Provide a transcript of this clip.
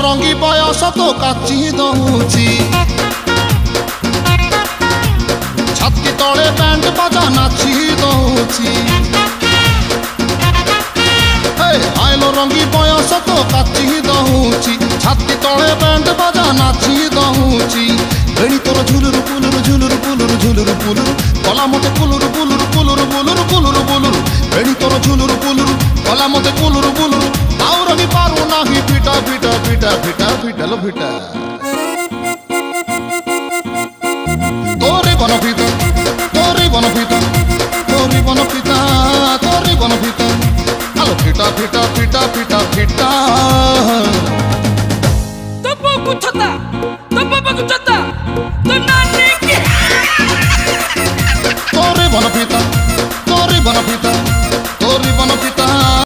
ରଙ୍ଗୀ ବୟସ ତ କାଚି ଦଉଛି ଛାତି ତଳେ ବ୍ୟାଣ୍ଡ ବାଜା ନାଚି ଦଉଛି ଆଇଲୋ ରଙ୍ଗୀ ବୟସ ତ କାଚି ଦଉଛି ଛାତି ତଳେ ବ୍ୟାଣ୍ଡ ବାଜା ନାଚି ଦଉଛି ବେଣୀ ତୋର ଝୁଲୁରୁ ପୁଲୁରୁ ଝୁଲୁରୁ ପୁଲୁରୁ ଝୁଲୁରୁ ପୁଲୁରୁ କଲା ମତେ କୁଲୁରୁ ପୁଲୁରୁ ପୁଲୁରୁ ପୁଲୁରୁ ପୁଲୁରୁ ପୁଲୁରୁ ବେଣୀ ତୋର ଝୁଲୁରୁ ପୁଲୁରୁ କଲା ମତେ କୁଲୁରୁ ପୁଲୁରୁ ଆଉ ରହି ପାରୁ ନାହିଁ ଫିଟା ଫିଟା ଫିଟା ଫିଟା ଫିଟାଲ ଫିଟା তোরে বন পিতা তোরে বন পিতা তোরে বন পিতা তোরে বন পিতা আলো ফিটা ফিটা ফিটা ফিটা